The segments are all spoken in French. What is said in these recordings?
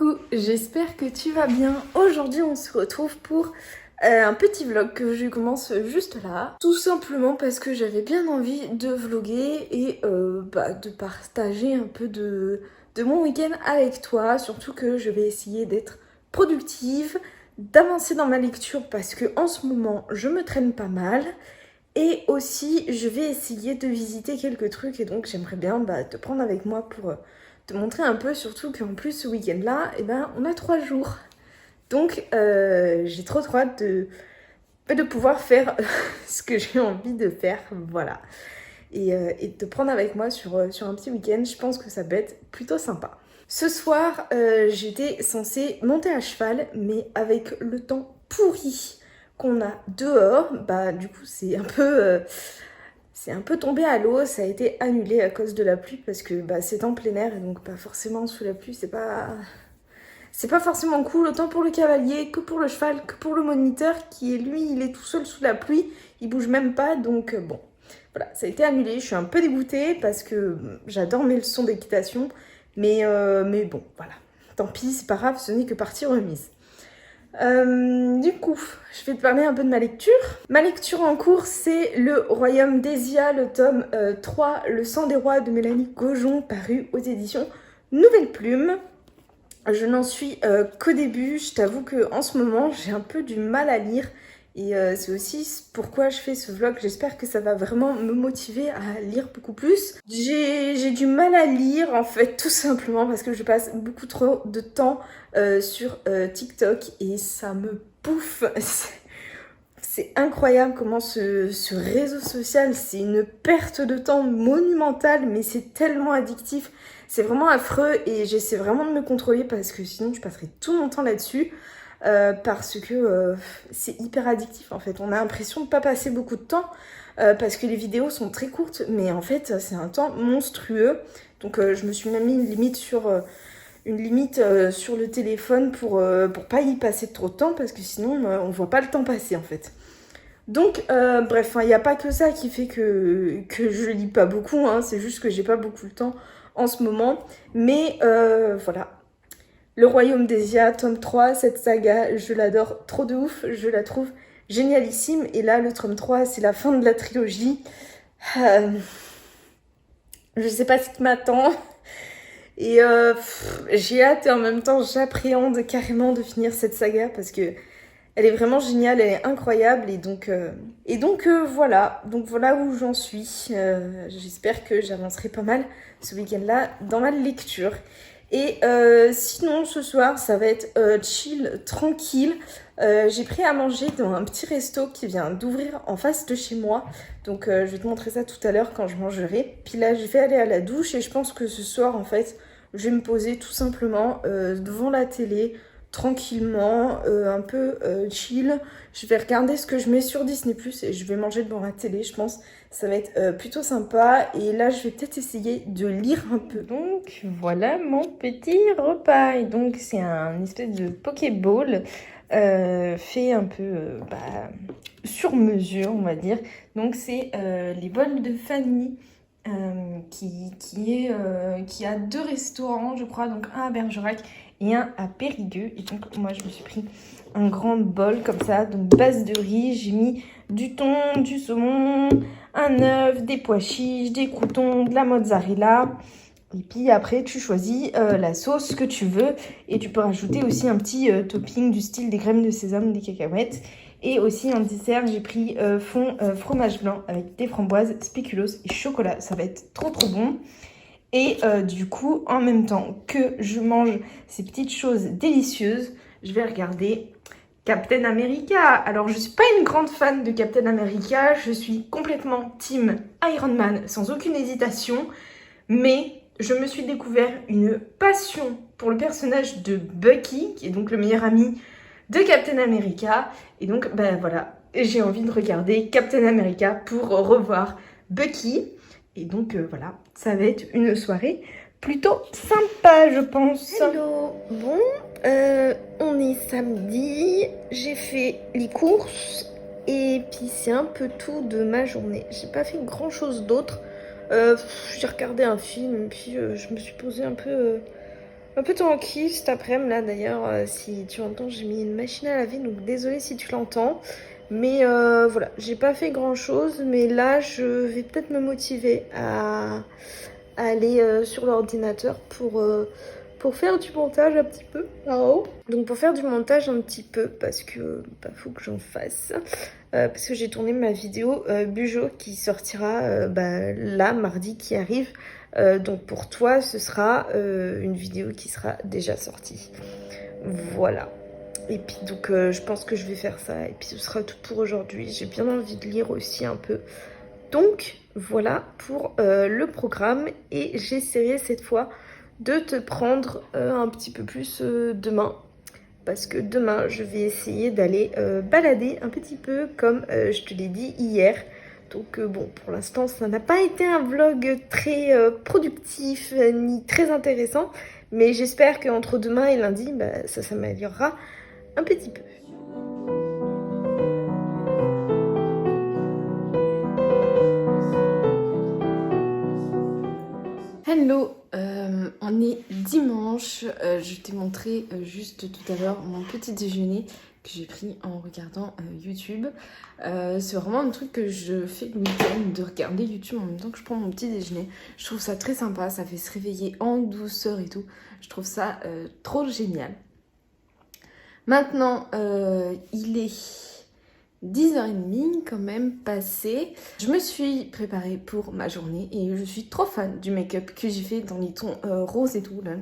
Coucou, j'espère que tu vas bien. Aujourd'hui on se retrouve pour un petit vlog que je commence juste là. Tout simplement parce que j'avais bien envie de vlogger et de partager un peu de mon week-end avec toi. Surtout que je vais essayer d'être productive, d'avancer dans ma lecture parce que en ce moment je me traîne pas mal. Et aussi, je vais essayer de visiter quelques trucs et donc j'aimerais bien te prendre avec moi pour te montrer un peu, surtout qu'en plus ce week-end-là, on a 3 jours. Donc j'ai trop hâte de pouvoir faire ce que j'ai envie de faire, voilà. Et de te prendre avec moi sur un petit week-end, je pense que ça peut être plutôt sympa. Ce soir, j'étais censée monter à cheval, mais avec le temps pourri qu'on a dehors, du coup c'est un peu tombé à l'eau, ça a été annulé à cause de la pluie parce que c'est en plein air et donc pas forcément sous la pluie, c'est pas forcément cool autant pour le cavalier que pour le cheval que pour le moniteur qui lui il est tout seul sous la pluie, il bouge même pas donc bon. Voilà, ça a été annulé, je suis un peu dégoûtée parce que j'adore mes leçons d'équitation mais bon voilà, tant pis, c'est pas grave, ce n'est que partie remise. Du coup, je vais te parler un peu de ma lecture. Ma lecture en cours, c'est Le Royaume d'Esia, le tome 3, Le sang des rois de Mélanie Gaujon, paru aux éditions Nouvelle Plume. Je n'en suis qu'au début, je t'avoue qu'en ce moment, j'ai un peu du mal à lire. Et c'est aussi pourquoi je fais ce vlog. J'espère que ça va vraiment me motiver à lire beaucoup plus. J'ai du mal à lire en fait, tout simplement parce que je passe beaucoup trop de temps sur TikTok et ça me bouffe. C'est incroyable comment ce réseau social, c'est une perte de temps monumentale, mais c'est tellement addictif. C'est vraiment affreux et j'essaie vraiment de me contrôler parce que sinon je passerai tout mon temps là-dessus. Parce que c'est hyper addictif en fait. On a l'impression de pas passer beaucoup de temps parce que les vidéos sont très courtes, mais en fait c'est un temps monstrueux. Donc je me suis même mis une limite sur le téléphone pour pas y passer trop de temps parce que sinon on voit pas le temps passer en fait. Donc bref, il n'y a pas que ça qui fait que je lis pas beaucoup, hein, c'est juste que j'ai pas beaucoup le temps en ce moment. Mais voilà. Le Royaume d'Esia, tome 3, cette saga, je l'adore trop de ouf, je la trouve génialissime. Et là, le tome 3, c'est la fin de la trilogie. Je sais pas ce qui m'attend. Et j'ai hâte et en même temps, j'appréhende carrément de finir cette saga parce que elle est vraiment géniale, elle est incroyable. Et donc voilà. Donc voilà où j'en suis. J'espère que j'avancerai pas mal ce week-end-là dans ma lecture. Et sinon ce soir ça va être chill, tranquille. J'ai pris à manger dans un petit resto qui vient d'ouvrir en face de chez moi. Donc je vais te montrer ça tout à l'heure quand je mangerai. Puis là je vais aller à la douche et je pense que ce soir en fait je vais me poser tout simplement devant la télé tranquillement, un peu chill. Je vais regarder ce que je mets sur Disney+, et je vais manger devant la télé, je pense. Ça va être plutôt sympa. Et là, je vais peut-être essayer de lire un peu. Donc, voilà mon petit repas. Et donc, c'est un espèce de Pokéball fait un peu sur mesure, on va dire. Donc, c'est les bols de Fanny. Qui a 2 restaurants, je crois, donc un à Bergerac et un à Périgueux. Et donc moi je me suis pris un grand bol comme ça, donc base de riz, j'ai mis du thon, du saumon, un œuf, des pois chiches, des croûtons, de la mozzarella. Et puis après tu choisis la sauce que tu veux et tu peux rajouter aussi un petit topping du style des graines de sésame, des cacahuètes. Et aussi en dessert, j'ai pris fond fromage blanc avec des framboises, spéculoos et chocolat. Ça va être trop trop bon. Et du coup, en même temps que je mange ces petites choses délicieuses, je vais regarder Captain America. Alors, je ne suis pas une grande fan de Captain America. Je suis complètement team Iron Man sans aucune hésitation. Mais je me suis découvert une passion pour le personnage de Bucky, qui est donc le meilleur ami de Captain America. Et donc, voilà, j'ai envie de regarder Captain America pour revoir Bucky. Et donc, voilà, ça va être une soirée plutôt sympa, je pense. Hello, bon, on est samedi, j'ai fait les courses et puis c'est un peu tout de ma journée. J'ai pas fait grand chose d'autre. J'ai regardé un film et puis je me suis posée un peu un peu tranquille cet après-midi là d'ailleurs. Si tu entends, j'ai mis une machine à laver, donc désolée si tu l'entends. Mais voilà, j'ai pas fait grand chose, mais là je vais peut-être me motiver à aller sur l'ordinateur pour faire du montage un petit peu là-haut. Donc pour faire du montage un petit peu, parce que faut que j'en fasse. Parce que j'ai tourné ma vidéo Bujo qui sortira là, mardi qui arrive. Donc pour toi, ce sera une vidéo qui sera déjà sortie. Voilà. Et puis donc je pense que je vais faire ça. Et puis ce sera tout pour aujourd'hui. J'ai bien envie de lire aussi un peu. Donc voilà pour le programme. Et j'essaierai cette fois de te prendre un petit peu plus demain. Parce que demain, je vais essayer d'aller balader un petit peu comme je te l'ai dit hier. Donc bon, pour l'instant, ça n'a pas été un vlog très productif ni très intéressant. Mais j'espère qu'entre demain et lundi, ça s'améliorera un petit peu. Hello, on est dimanche. Je t'ai montré juste tout à l'heure mon petit déjeuner que j'ai pris en regardant YouTube. C'est vraiment un truc que je fais le week-end, de regarder YouTube en même temps que je prends mon petit déjeuner. Je trouve ça très sympa, ça fait se réveiller en douceur et tout. Je trouve ça trop génial. Maintenant, il est 10h30 quand même passé. Je me suis préparée pour ma journée et je suis trop fan du make-up que j'ai fait dans les tons roses et tout là.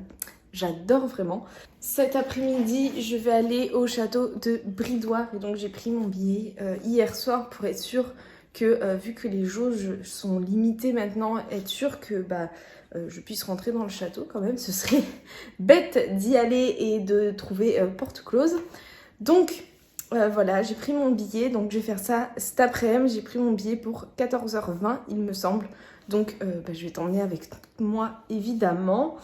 J'adore vraiment. Cet après-midi, je vais aller au château de Bridoire et donc j'ai pris mon billet hier soir pour être sûre que vu que les jauges sont limitées maintenant, être sûre que je puisse rentrer dans le château quand même. Ce serait bête d'y aller et de trouver porte close. Donc voilà, j'ai pris mon billet, donc je vais faire ça cet après-midi. J'ai pris mon billet pour 14h20, il me semble. Donc je vais t'emmener avec moi, évidemment.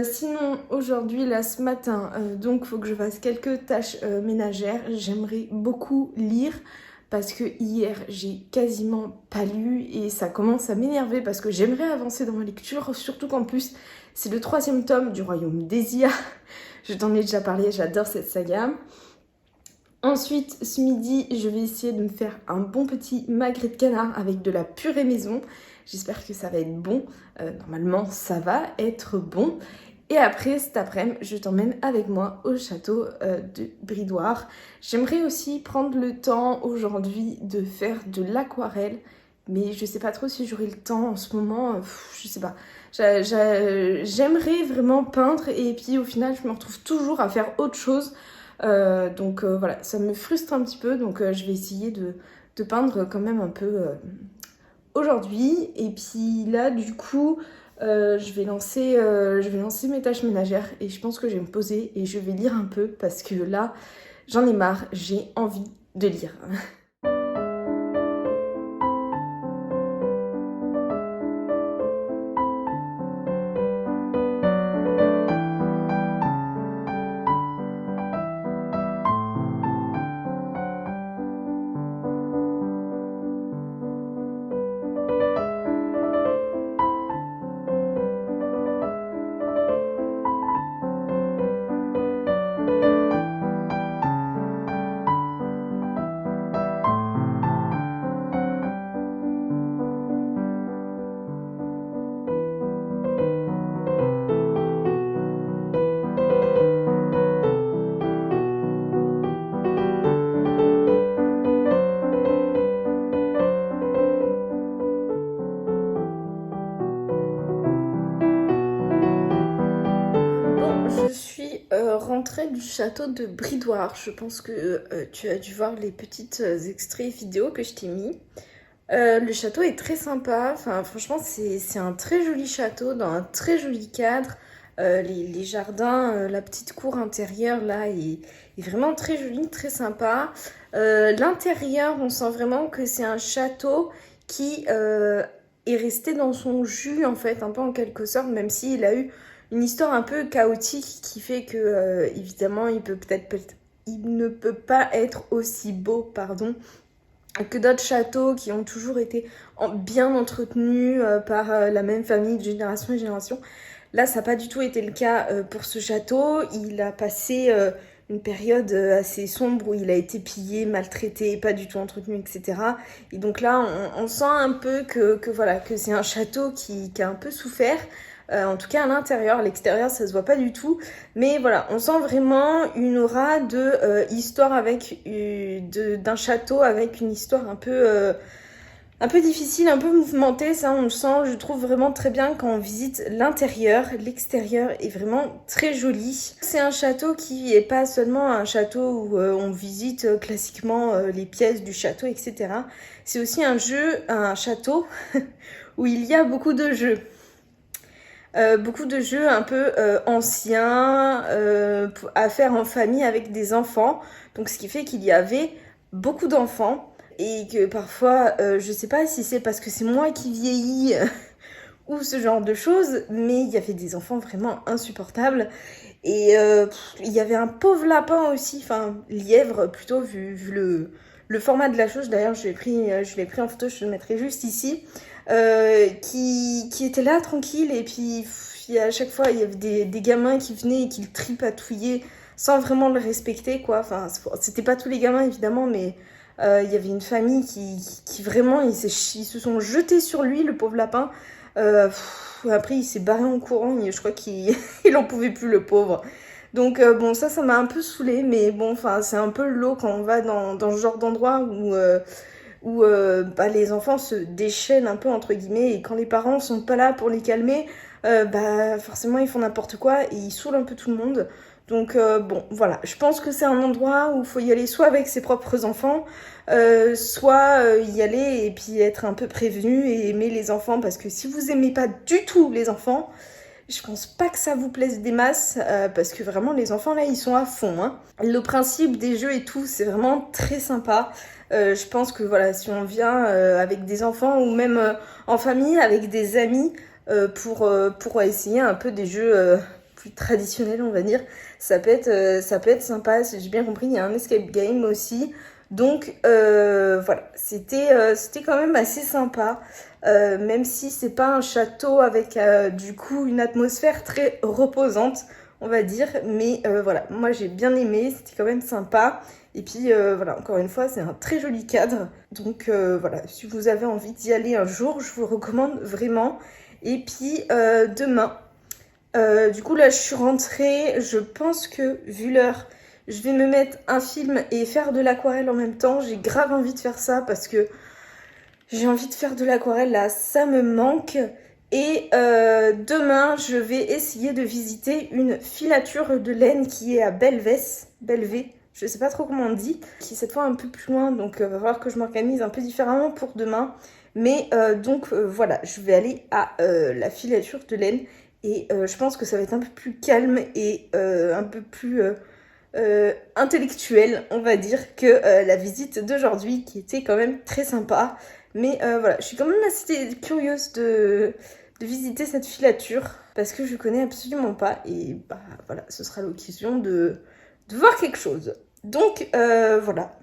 Sinon, aujourd'hui, là, ce matin, donc il faut que je fasse quelques tâches ménagères. J'aimerais beaucoup lire parce que hier, j'ai quasiment pas lu et ça commence à m'énerver parce que j'aimerais avancer dans ma lecture, surtout qu'en plus, c'est le 3e tome du Royaume des IA. Je t'en ai déjà parlé, j'adore cette saga. Ensuite, ce midi, je vais essayer de me faire un bon petit magret de canard avec de la purée maison. J'espère que ça va être bon. Normalement, ça va être bon. Et après, cet après-midi, je t'emmène avec moi au château de Bridoire. J'aimerais aussi prendre le temps aujourd'hui de faire de l'aquarelle. Mais je sais pas trop si j'aurai le temps en ce moment. Je sais pas. J'aimerais vraiment peindre et puis au final, je me retrouve toujours à faire autre chose. Donc voilà, ça me frustre un petit peu, donc je vais essayer de peindre quand même un peu aujourd'hui. Et puis là, du coup, je vais lancer mes tâches ménagères et je pense que je vais me poser et je vais lire un peu parce que là, j'en ai marre, j'ai envie de lire. Rentrée du château de Bridoire. Je pense que tu as dû voir les petites extraits vidéo que je t'ai mis. Le château est très sympa. Enfin, franchement, c'est un très joli château dans un très joli cadre. Les jardins, la petite cour intérieure là est vraiment très jolie, très sympa. L'intérieur, on sent vraiment que c'est un château qui est resté dans son jus en fait, un peu en quelque sorte, même s'il a eu une histoire un peu chaotique qui fait que évidemment il ne peut pas être aussi beau, pardon, que d'autres châteaux qui ont toujours été bien entretenus par la même famille de génération en génération. Là, ça n'a pas du tout été le cas pour ce château. Il a passé une période assez sombre où il a été pillé, maltraité, pas du tout entretenu, etc. Et donc là, on sent un peu que voilà, que c'est un château qui a un peu souffert. En tout cas à l'intérieur, l'extérieur ça se voit pas du tout, mais voilà, on sent vraiment une aura de histoire avec d'un château avec une histoire un peu difficile, un peu mouvementée. Ça on le sent, je trouve vraiment très bien quand on visite l'intérieur. L'extérieur est vraiment très joli. C'est un château qui est pas seulement un château où on visite classiquement les pièces du château, etc. C'est aussi un château où il y a beaucoup de jeux. Beaucoup de jeux un peu anciens à faire en famille avec des enfants. Donc ce qui fait qu'il y avait beaucoup d'enfants et que parfois, je sais pas si c'est parce que c'est moi qui vieillis ou ce genre de choses, mais il y avait des enfants vraiment insupportables. Et il y avait un pauvre lapin aussi, enfin lièvre plutôt vu le format de la chose. D'ailleurs je l'ai pris en photo, je le mettrai juste ici. Qui était là tranquille et puis à chaque fois il y avait des gamins qui venaient et qui le tripatouillaient sans vraiment le respecter quoi. Enfin c'était pas tous les gamins évidemment, mais il y avait une famille qui vraiment ils se sont jetés sur lui, le pauvre lapin. Après il s'est barré en courant et je crois qu'il il en pouvait plus le pauvre. Donc bon ça m'a un peu saoulée, mais bon enfin c'est un peu le lot quand on va dans ce genre d'endroit où les enfants se déchaînent un peu entre guillemets, et quand les parents sont pas là pour les calmer, forcément ils font n'importe quoi et ils saoulent un peu tout le monde. Donc bon voilà, je pense que c'est un endroit où il faut y aller soit avec ses propres enfants, soit y aller et puis être un peu prévenu et aimer les enfants, parce que si vous aimez pas du tout les enfants, je pense pas que ça vous plaise des masses, parce que vraiment les enfants là ils sont à fond, hein. Le principe des jeux et tout c'est vraiment très sympa. Je pense que voilà, si on vient avec des enfants ou même en famille avec des amis pour essayer un peu des jeux plus traditionnels on va dire, ça peut être sympa. Si j'ai bien compris, il y a un escape game aussi. Donc voilà, c'était quand même assez sympa. Même si c'est pas un château avec du coup une atmosphère très reposante on va dire, mais voilà, moi j'ai bien aimé, c'était quand même sympa. Et puis voilà, encore une fois c'est un très joli cadre, donc voilà, si vous avez envie d'y aller un jour, je vous le recommande vraiment. Et puis demain, du coup là je suis rentrée, je pense que vu l'heure je vais me mettre un film et faire de l'aquarelle en même temps. J'ai grave envie de faire ça parce que j'ai envie de faire de l'aquarelle là, ça me manque. Et demain, je vais essayer de visiter une filature de laine qui est à Belvée, je sais pas trop comment on dit, qui est cette fois un peu plus loin, donc va falloir que je m'organise un peu différemment pour demain. Mais donc voilà, je vais aller à la filature de laine et je pense que ça va être un peu plus calme et un peu plus intellectuel, on va dire, que la visite d'aujourd'hui qui était quand même très sympa. Mais voilà, je suis quand même assez curieuse de visiter cette filature parce que je connais absolument pas et bah voilà, ce sera l'occasion de voir quelque chose. Donc voilà.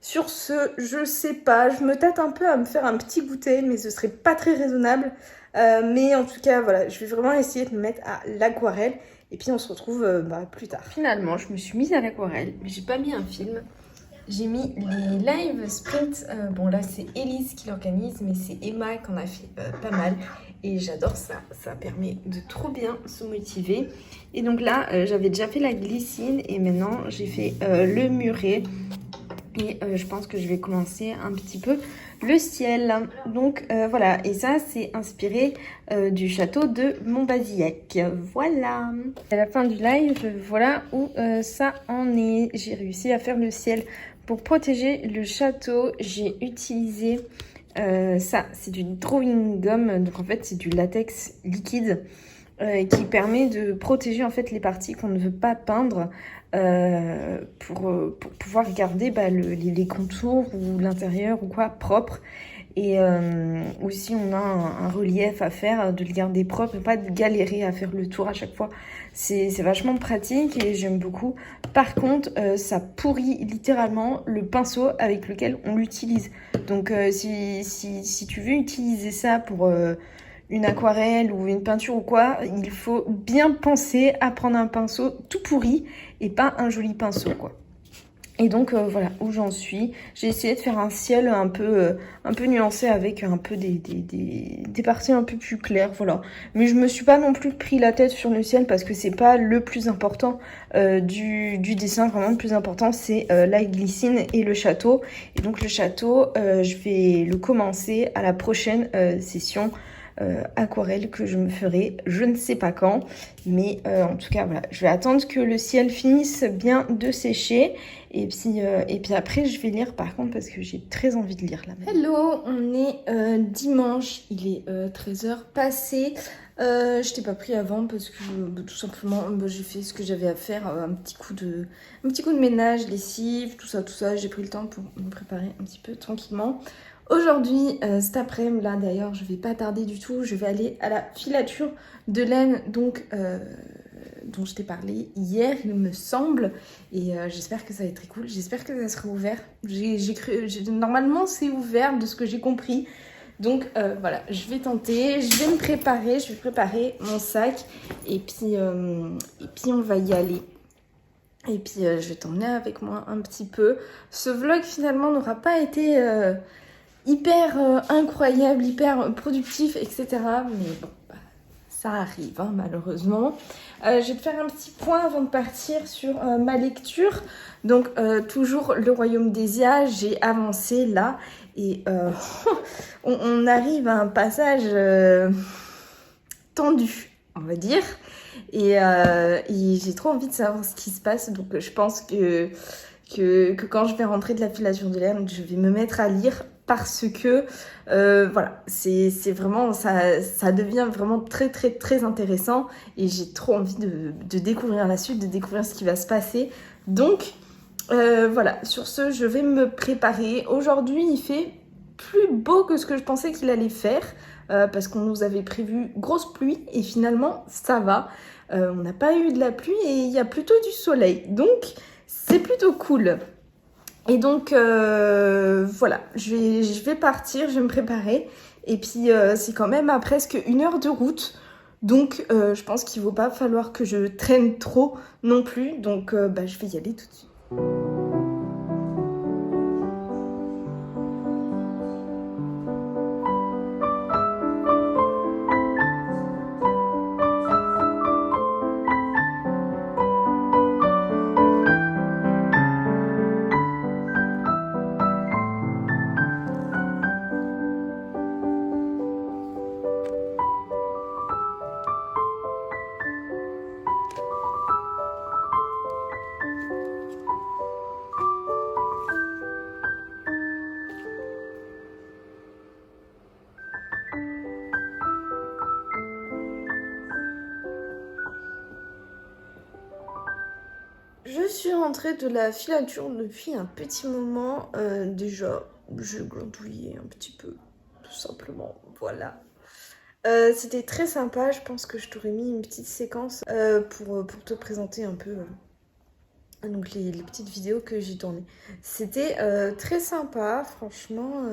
Sur ce, je sais pas, je me tâte un peu à me faire un petit goûter, mais ce serait pas très raisonnable. Mais en tout cas, voilà, je vais vraiment essayer de me mettre à l'aquarelle et puis on se retrouve plus tard. Finalement, je me suis mise à l'aquarelle, mais j'ai pas mis un film. J'ai mis les live sprint. Bon là c'est Elise qui l'organise, mais c'est Emma qui en a fait pas mal. Et j'adore ça, ça permet de trop bien se motiver. Et donc là j'avais déjà fait la glycine et maintenant j'ai fait le muret. Et je pense que je vais commencer un petit peu le ciel. Donc voilà, et ça c'est inspiré du château de Montbazillac. Voilà. À la fin du live, voilà où ça en est. J'ai réussi à faire le ciel. Pour protéger le château, j'ai utilisé ça, c'est du drawing gum, donc en fait c'est du latex liquide qui permet de protéger en fait les parties qu'on ne veut pas peindre pour pouvoir garder les contours ou l'intérieur ou quoi propre. Et aussi on a un relief à faire, de le garder propre et pas de galérer à faire le tour à chaque fois. C'est vachement pratique et j'aime beaucoup. Par contre, ça pourrit littéralement le pinceau avec lequel on l'utilise. Donc si tu veux utiliser ça pour une aquarelle ou une peinture ou quoi, il faut bien penser à prendre un pinceau tout pourri et pas un joli pinceau, quoi. Et donc voilà où j'en suis. J'ai essayé de faire un ciel un peu nuancé avec un peu des parties un peu plus claires, voilà. Mais je me suis pas non plus pris la tête sur le ciel parce que c'est pas le plus important du dessin. Vraiment le plus important c'est la glycine et le château. Et donc le château, je vais le commencer à la prochaine session aquarelle que je me ferai je ne sais pas quand, mais en tout cas voilà, je vais attendre que le ciel finisse bien de sécher et puis après je vais lire par contre parce que j'ai très envie de lire là. Hello, on est dimanche, il est 13h passé. Je t'ai pas pris avant parce que tout simplement j'ai fait ce que j'avais à faire, un petit coup de ménage, lessive, tout ça, j'ai pris le temps pour me préparer un petit peu tranquillement. Aujourd'hui, cet après-midi, là d'ailleurs, je vais pas tarder du tout, je vais aller à la filature de laine, donc dont je t'ai parlé hier, il me semble, et j'espère que ça va être très cool, j'espère que ça sera ouvert. Normalement, c'est ouvert de ce que j'ai compris, donc voilà, je vais tenter, je vais me préparer, je vais préparer mon sac, et puis on va y aller. Et puis je vais t'emmener avec moi un petit peu. Ce vlog finalement n'aura pas été hyper incroyable, hyper productif, etc. Mais bon, ça arrive hein, malheureusement. Je vais te faire un petit point avant de partir sur ma lecture. Donc toujours Le Royaume des Ias, j'ai avancé là et on arrive à un passage tendu, on va dire. Et j'ai trop envie de savoir ce qui se passe, donc je pense que quand je vais rentrer de la filature de laine, je vais me mettre à lire parce que voilà, c'est vraiment, ça devient vraiment très très très intéressant et j'ai trop envie de découvrir la suite, de découvrir ce qui va se passer. Donc voilà, sur ce, je vais me préparer. Aujourd'hui, il fait plus beau que ce que je pensais qu'il allait faire parce qu'on nous avait prévu grosse pluie et finalement ça va. On n'a pas eu de la pluie et il y a plutôt du soleil, donc c'est plutôt cool. Et donc voilà, je vais partir, je vais me préparer. Et puis c'est quand même à presque 1 heure de route. Donc je pense qu'il ne va pas falloir que je traîne trop non plus. Donc je vais y aller tout de suite. Je suis rentrée de la filature depuis un petit moment. Déjà, je glandouillais un petit peu, tout simplement. Voilà. C'était très sympa. Je pense que je t'aurais mis une petite séquence pour te présenter un peu donc les petites vidéos que j'ai tournées. C'était très sympa, franchement.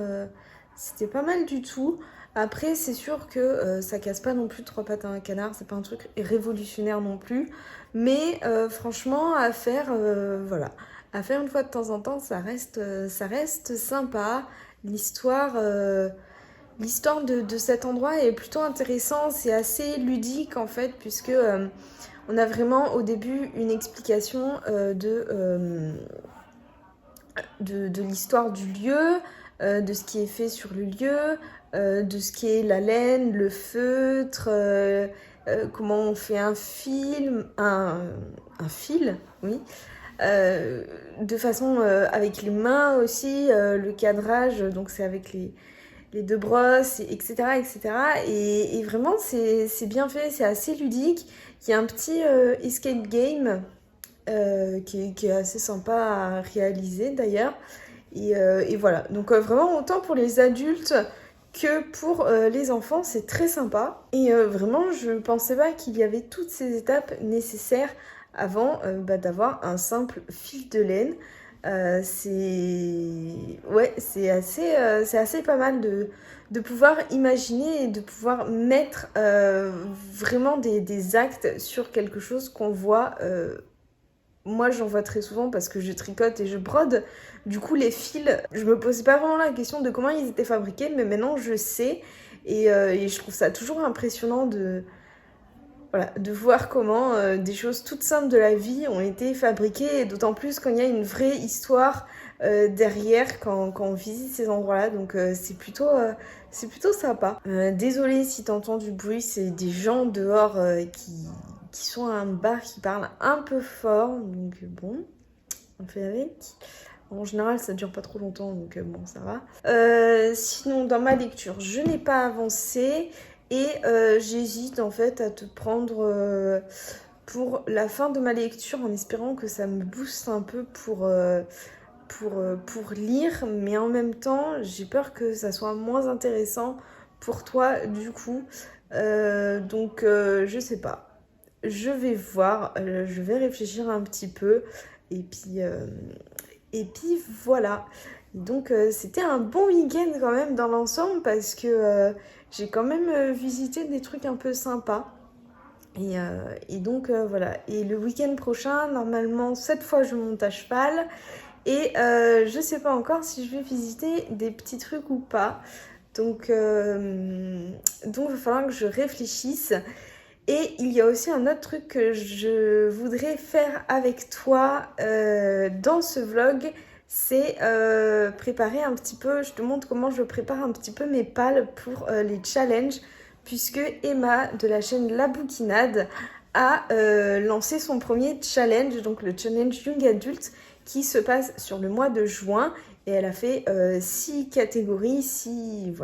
C'était pas mal du tout. Après, c'est sûr que ça casse pas non plus 3 pattes à un canard. C'est pas un truc révolutionnaire non plus. Mais franchement, à faire, voilà, à faire une fois de temps en temps, ça reste sympa. L'histoire de cet endroit est plutôt intéressante. C'est assez ludique en fait, puisque on a vraiment au début une explication de l'histoire du lieu, de ce qui est fait sur le lieu, de ce qui est la laine, le feutre, comment on fait un fil, oui, de façon avec les mains aussi, le cadrage, donc c'est avec les deux brosses, etc. etc. Et vraiment, c'est bien fait, c'est assez ludique. Il y a un petit escape game qui est assez sympa à réaliser d'ailleurs. Et voilà, donc vraiment autant pour les adultes que pour les enfants, c'est très sympa. Et vraiment, je pensais pas qu'il y avait toutes ces étapes nécessaires avant d'avoir un simple fil de laine. C'est assez pas mal de pouvoir imaginer et de pouvoir mettre vraiment des actes sur quelque chose qu'on voit. Moi, j'en vois très souvent parce que je tricote et je brode. Du coup, les fils, je me posais pas vraiment la question de comment ils étaient fabriqués, mais maintenant je sais. Et je trouve ça toujours impressionnant voilà, de voir comment des choses toutes simples de la vie ont été fabriquées, et d'autant plus quand il y a une vraie histoire derrière quand on visite ces endroits-là. Donc c'est plutôt sympa. Désolée si t'entends du bruit, c'est des gens dehors qui sont à un bar qui parlent un peu fort. Donc bon, on fait avec. En général, ça dure pas trop longtemps, donc bon, ça va. Sinon, dans ma lecture, je n'ai pas avancé et j'hésite en fait à te prendre pour la fin de ma lecture en espérant que ça me booste un peu pour lire, mais en même temps, j'ai peur que ça soit moins intéressant pour toi du coup. Donc, je sais pas. Je vais voir, je vais réfléchir un petit peu et puis voilà. Donc c'était un bon week-end quand même dans l'ensemble parce que j'ai quand même visité des trucs un peu sympas. Et donc voilà. Et le week-end prochain, normalement, cette fois je monte à cheval. Et je sais pas encore si je vais visiter des petits trucs ou pas. Donc il va falloir que je réfléchisse. Et il y a aussi un autre truc que je voudrais faire avec toi dans ce vlog, c'est préparer un petit peu, je te montre comment je prépare un petit peu mes pales pour les challenges, puisque Emma de la chaîne La Bouquinade a lancé son premier challenge, donc le challenge Young Adult, qui se passe sur le mois de juin. Et elle a fait 6 catégories, 6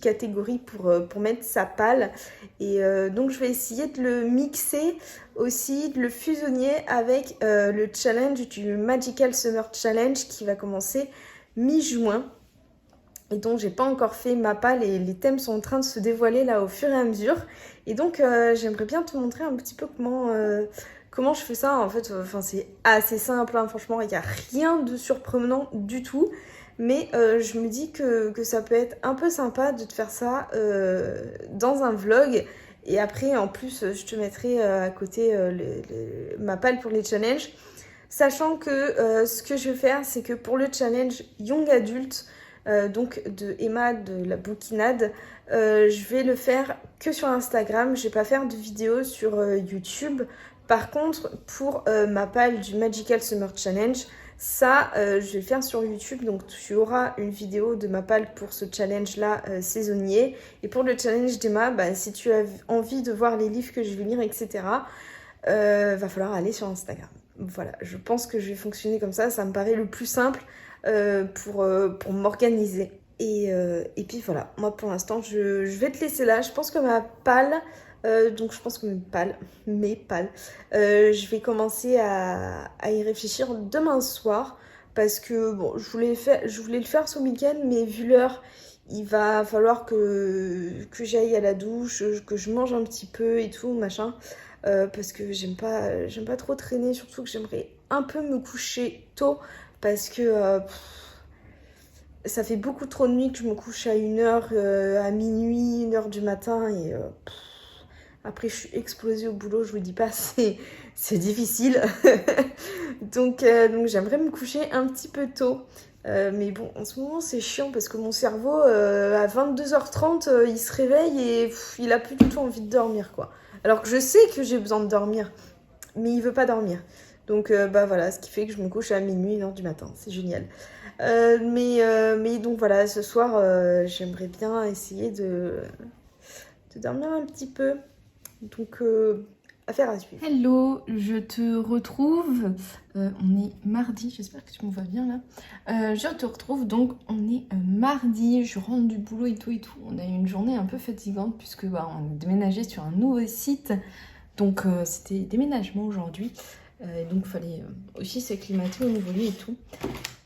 catégories pour mettre sa palle. Et donc je vais essayer de le mixer aussi, de le fusionner avec le challenge du Magical Summer Challenge qui va commencer mi-juin. Et donc j'ai pas encore fait ma palle et les thèmes sont en train de se dévoiler là au fur et à mesure. Et donc j'aimerais bien te montrer un petit peu comment je fais ça. En fait, c'est assez simple, hein, franchement, il n'y a rien de surprenant du tout. Mais je me dis que ça peut être un peu sympa de te faire ça dans un vlog. Et après, en plus, je te mettrai à côté ma palle pour les challenges. Sachant que ce que je vais faire, c'est que pour le challenge Young Adult, donc de Emma de la Bouquinade, je vais le faire que sur Instagram. Je vais pas faire de vidéo sur YouTube. Par contre, pour ma palle du Magical Summer Challenge, ça, je vais le faire sur YouTube. Donc, tu auras une vidéo de ma palle pour ce challenge-là saisonnier. Et pour le challenge d'Emma, si tu as envie de voir les livres que je vais lire, etc., va falloir aller sur Instagram. Voilà, je pense que je vais fonctionner comme ça me paraît le plus simple pour m'organiser. Et puis voilà, moi pour l'instant je vais te laisser là. Je pense que ma palle, donc je pense que mes pales, je vais commencer à y réfléchir demain soir. Parce que bon, je voulais le faire ce week-end, mais vu l'heure, il va falloir que j'aille à la douche, que je mange un petit peu et tout, machin. Parce que j'aime pas trop traîner, surtout que j'aimerais un peu me coucher tôt parce que ça fait beaucoup trop de nuit que je me couche à 1h, à minuit, 1h du matin et après je suis explosée au boulot, je vous dis pas, c'est difficile. donc j'aimerais me coucher un petit peu tôt. Mais bon, en ce moment c'est chiant parce que mon cerveau à 22h30 il se réveille et il a plus du tout envie de dormir quoi. Alors que je sais que j'ai besoin de dormir, mais il veut pas dormir. Donc voilà, ce qui fait que je me couche à minuit, 1h du matin. C'est génial. Mais donc voilà, ce soir, j'aimerais bien essayer de dormir un petit peu. Donc, affaire à suivre. Hello, je te retrouve. On est mardi, j'espère que tu me vois bien là. Je te retrouve, donc on est mardi, je rentre du boulot et tout. On a eu une journée un peu fatigante puisque on a déménagé sur un nouveau site. Donc c'était déménagement aujourd'hui. Donc il fallait aussi s'acclimater au nouveau lieu et tout.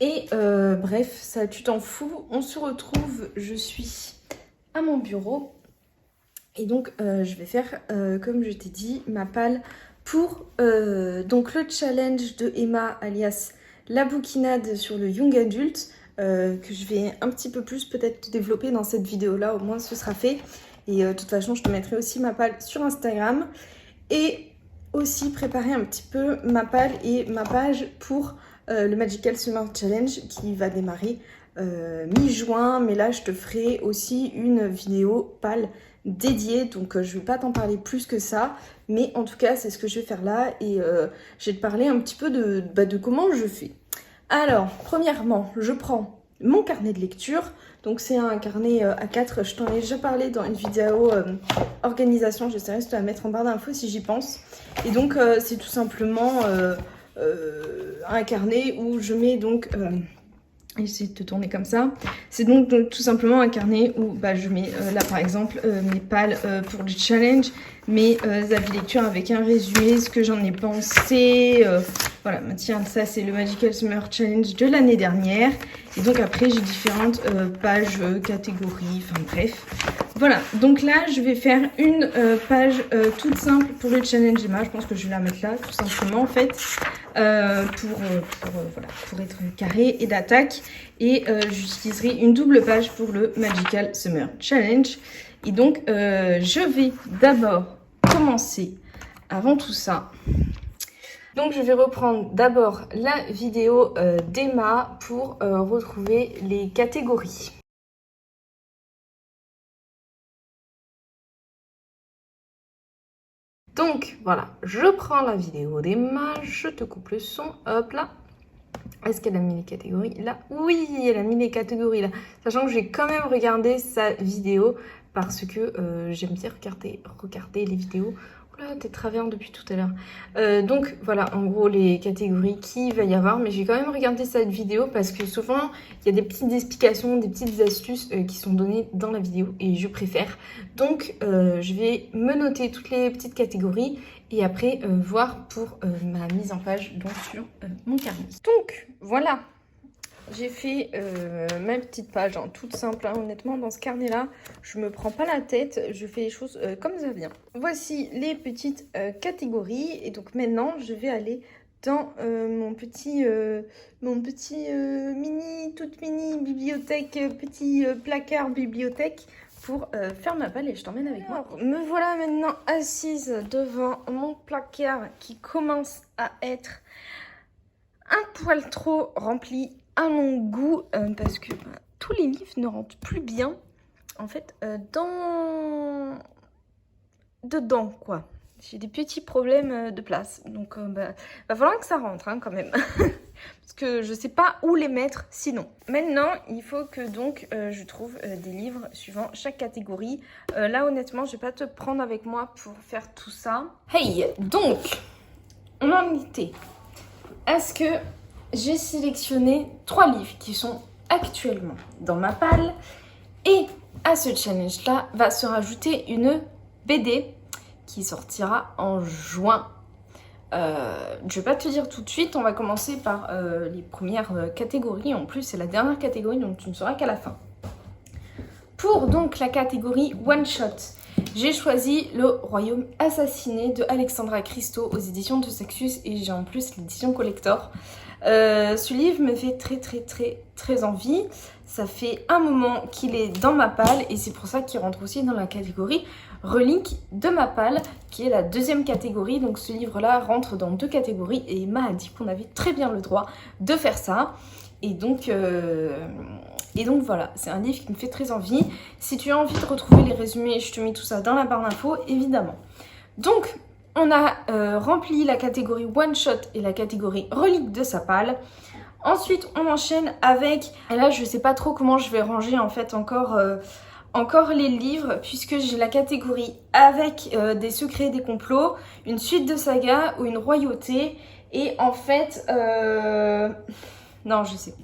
Et bref, ça tu t'en fous. On se retrouve, je suis à mon bureau. Et donc je vais faire, comme je t'ai dit, ma palle pour donc le challenge de Emma alias la bouquinade sur le young adulte, que je vais un petit peu plus peut-être développer dans cette vidéo-là, au moins ce sera fait. Et de toute façon, je te mettrai aussi ma palle sur Instagram. Et aussi préparer un petit peu ma palle et ma page pour le Magical Summer Challenge qui va démarrer mi-juin. Mais là, je te ferai aussi une vidéo palle dédiée. Donc, je vais pas t'en parler plus que ça. Mais en tout cas, c'est ce que je vais faire là. Et je vais te parler un petit peu de comment je fais. Alors, premièrement, je prends mon carnet de lecture. Donc c'est un carnet A4, je t'en ai déjà parlé dans une vidéo organisation, j'essaierai de te la mettre en barre d'infos si j'y pense. Et donc c'est tout simplement un carnet où je mets donc... J'essaie de te tourner comme ça. C'est donc tout simplement un carnet où je mets là par exemple mes pales pour le challenge, mes avis lecture avec un résumé, ce que j'en ai pensé. Voilà, tiens, ça c'est le Magical Summer Challenge de l'année dernière. Et donc après j'ai différentes pages, catégories, enfin bref. Voilà, donc là je vais faire une page toute simple pour le challenge Emma. Je pense que je vais la mettre là tout simplement en fait. Pour être carré et d'attaque. Et j'utiliserai une double page pour le Magical Summer Challenge. Et donc, je vais d'abord commencer avant tout ça. Donc, je vais reprendre d'abord la vidéo d'Emma pour retrouver les catégories. Donc voilà, je prends la vidéo d'Emma, je te coupe le son, hop là. Est-ce qu'elle a mis les catégories là? Oui, elle a mis les catégories là. Sachant que j'ai quand même regardé sa vidéo parce que j'aime bien regarder les vidéos. Oula, t'es travers depuis tout à l'heure. Donc voilà, en gros les catégories qu'il va y avoir. Mais j'ai quand même regardé cette vidéo parce que souvent il y a des petites explications, des petites astuces qui sont données dans la vidéo et je préfère. Donc je vais me noter toutes les petites catégories et après voir pour ma mise en page donc sur mon carnet. Donc voilà, j'ai fait ma petite page toute simple, hein, honnêtement dans ce carnet là je me prends pas la tête, je fais les choses comme ça vient. Voici les petites catégories et donc maintenant je vais aller dans mon petit toute mini bibliothèque, petit placard bibliothèque pour faire ma palle et je t'emmène avec moi. Me voilà maintenant assise devant mon placard qui commence à être un poil trop rempli à mon goût parce que tous les livres ne rentrent plus bien en fait dedans quoi. J'ai des petits problèmes de place donc va falloir que ça rentre hein, quand même parce que je sais pas où les mettre sinon. Maintenant il faut que donc je trouve des livres suivant chaque catégorie. Là honnêtement je vais pas te prendre avec moi pour faire tout ça. Hey, donc on en était à ce que j'ai sélectionné 3 livres qui sont actuellement dans ma palle et à ce challenge là va se rajouter une BD qui sortira en juin. Je vais pas te dire tout de suite, on va commencer par les premières catégories. En plus c'est la dernière catégorie donc tu ne sauras qu'à la fin. Pour donc la catégorie One Shot, j'ai choisi Le Royaume assassiné de Alexandra Christo aux éditions de Sexus et j'ai en plus l'édition collector. Ce livre me fait très envie. Ça fait un moment qu'il est dans ma palle et c'est pour ça qu'il rentre aussi dans la catégorie relique de ma palle qui est la deuxième catégorie. Donc ce livre là rentre dans 2 catégories et Emma a dit qu'on avait très bien le droit de faire ça. Et donc voilà, c'est un livre qui me fait très envie. Si tu as envie de retrouver les résumés, je te mets tout ça dans la barre d'infos évidemment. Donc on a rempli la catégorie One Shot et la catégorie relique de sa palle. Ensuite, on enchaîne avec... Et là, je sais pas trop comment je vais ranger en fait encore les livres puisque j'ai la catégorie avec des secrets, des complots, une suite de sagas ou une royauté. Et en fait... Non, je sais.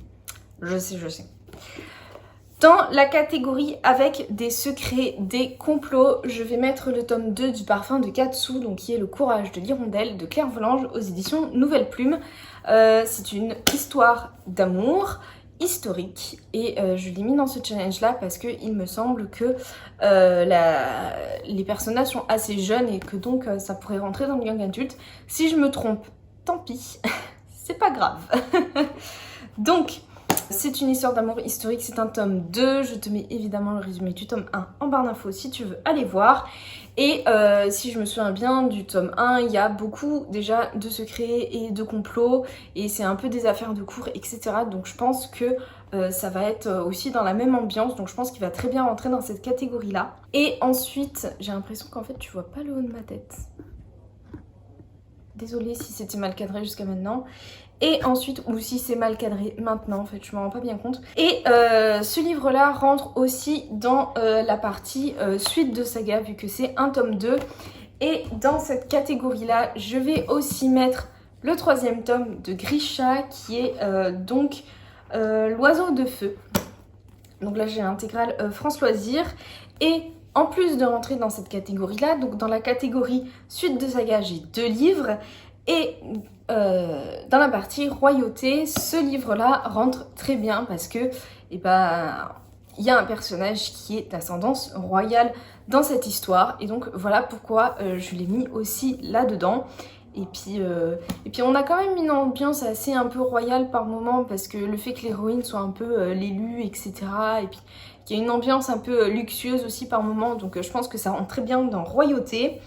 Dans la catégorie avec des secrets, des complots, je vais mettre le tome 2 du Parfum de Katsu, donc qui est Le courage de l'hirondelle de Claire Volange aux éditions Nouvelle Plume. C'est une histoire d'amour historique et je l'ai mis dans ce challenge là parce que il me semble que les personnages sont assez jeunes et que donc ça pourrait rentrer dans le young adulte. Si je me trompe, tant pis. c'est pas grave. Donc, c'est une histoire d'amour historique, c'est un tome 2. Je te mets évidemment le résumé du tome 1 en barre d'infos si tu veux aller voir. Et si je me souviens bien du tome 1, il y a beaucoup déjà de secrets et de complots. Et c'est un peu des affaires de cour, etc. Donc je pense que ça va être aussi dans la même ambiance. Donc je pense qu'il va très bien rentrer dans cette catégorie-là. Et ensuite, j'ai l'impression qu'en fait tu vois pas le haut de ma tête. Désolée si c'était mal cadré jusqu'à maintenant. Et ensuite, ou si c'est mal cadré maintenant, en fait, je m'en rends pas bien compte. Et ce livre-là rentre aussi dans la partie suite de saga, vu que c'est un tome 2. Et dans cette catégorie-là, je vais aussi mettre le 3e tome de Grisha, qui est donc L'Oiseau de Feu. Donc là, j'ai l'intégrale France Loisirs. Et en plus de rentrer dans cette catégorie-là, donc dans la catégorie suite de saga, j'ai 2 livres. Et dans la partie royauté, ce livre-là rentre très bien parce que il y a un personnage qui est d'ascendance royale dans cette histoire. Et donc voilà pourquoi je l'ai mis aussi là-dedans. Et puis on a quand même une ambiance assez un peu royale par moment parce que le fait que l'héroïne soit un peu l'élue, etc. Et puis qu'il y a une ambiance un peu luxueuse aussi par moment. Donc je pense que ça rentre très bien dans royauté.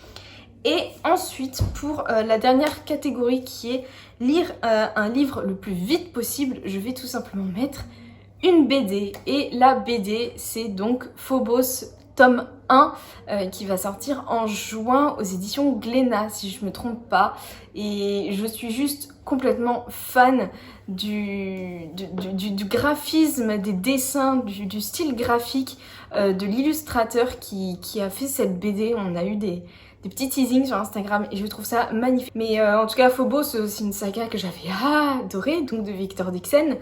Et ensuite, pour la dernière catégorie qui est lire un livre le plus vite possible, je vais tout simplement mettre une BD. Et la BD, c'est donc Phobos tome 1 qui va sortir en juin aux éditions Glénat, si je me trompe pas. Et je suis juste complètement fan du graphisme, des dessins, du style graphique de l'illustrateur qui a fait cette BD. On a eu des petits teasings sur Instagram et je trouve ça magnifique. Mais en tout cas, Phobos, c'est une saga que j'avais adorée, donc de Victor Dixon,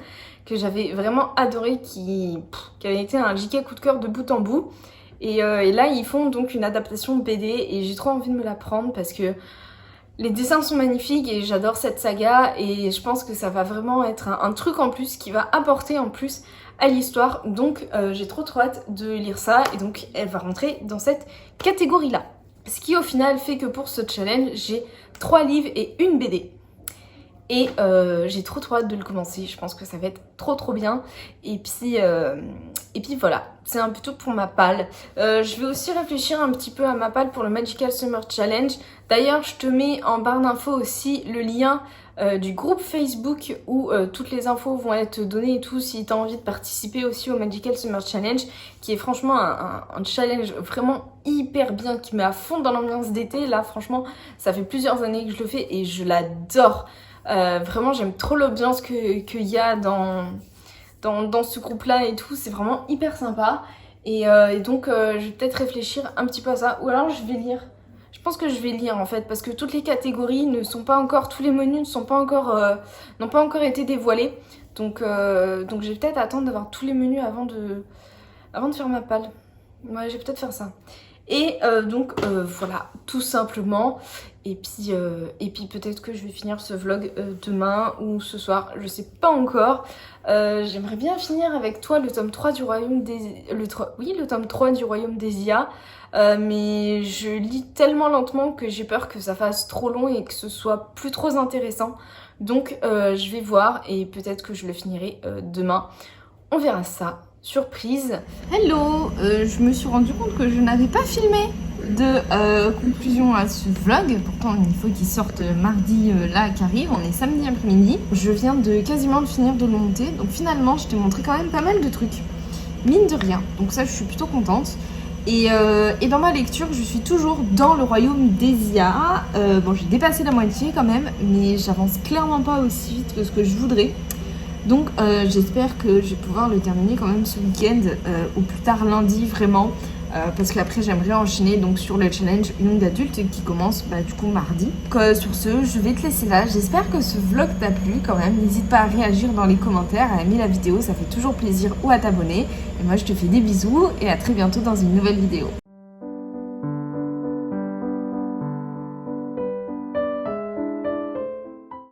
que j'avais vraiment adoré, qui avait été un JK coup de cœur de bout en bout. Et là, ils font donc une adaptation BD et j'ai trop envie de me la prendre parce que les dessins sont magnifiques et j'adore cette saga et je pense que ça va vraiment être un truc en plus qui va apporter en plus à l'histoire. Donc j'ai trop hâte de lire ça et donc elle va rentrer dans cette catégorie-là. Ce qui au final fait que pour ce challenge, j'ai 3 livres et une BD. Et j'ai trop hâte de le commencer, je pense que ça va être trop bien. Et puis voilà, c'est un peu tout pour ma palle. Je vais aussi réfléchir un petit peu à ma palle pour le Magical Summer Challenge. D'ailleurs, je te mets en barre d'infos aussi le lien du groupe Facebook où toutes les infos vont être données et tout si tu as envie de participer aussi au Magical Summer Challenge, qui est franchement un challenge vraiment hyper bien, qui met à fond dans l'ambiance d'été. Là franchement, ça fait plusieurs années que je le fais et je l'adore. Vraiment j'aime trop l'ambiance qu'il y a dans ce groupe là et tout, c'est vraiment hyper sympa. Et donc je vais peut-être réfléchir un petit peu à ça, ou alors je vais lire. Je pense que je vais lire en fait, parce que toutes les catégories ne sont pas encore, tous les menus ne sont pas encore, n'ont pas encore été dévoilés. Donc je vais peut-être attendre d'avoir tous les menus avant de faire ma palle. Ouais, je vais peut-être faire ça. Et donc voilà, tout simplement. Et puis peut-être que je vais finir ce vlog demain ou ce soir, je sais pas encore. J'aimerais bien finir avec toi le tome 3 du Royaume des... le tome 3 du Royaume des IA. Mais je lis tellement lentement que j'ai peur que ça fasse trop long et que ce soit plus trop intéressant. Donc je vais voir et peut-être que je le finirai demain. On verra ça. Surprise. Hello, je me suis rendu compte que je n'avais pas filmé de conclusion à ce vlog. Pourtant il faut qu'il sorte mardi là qui arrive, on est samedi après-midi. Je viens quasiment de finir de le monter, donc finalement je t'ai montré quand même pas mal de trucs, mine de rien, donc ça je suis plutôt contente. Et dans ma lecture je suis toujours dans le royaume des IA. Bon, j'ai dépassé la moitié quand même, mais j'avance clairement pas aussi vite que ce que je voudrais. Donc j'espère que je vais pouvoir le terminer quand même ce week-end, ou plus tard lundi vraiment, parce qu'après j'aimerais enchaîner donc sur le challenge young adulte qui commence du coup mardi. Donc sur ce, je vais te laisser là. J'espère que ce vlog t'a plu quand même. N'hésite pas à réagir dans les commentaires, à aimer la vidéo, ça fait toujours plaisir, ou à t'abonner. Et moi je te fais des bisous et à très bientôt dans une nouvelle vidéo.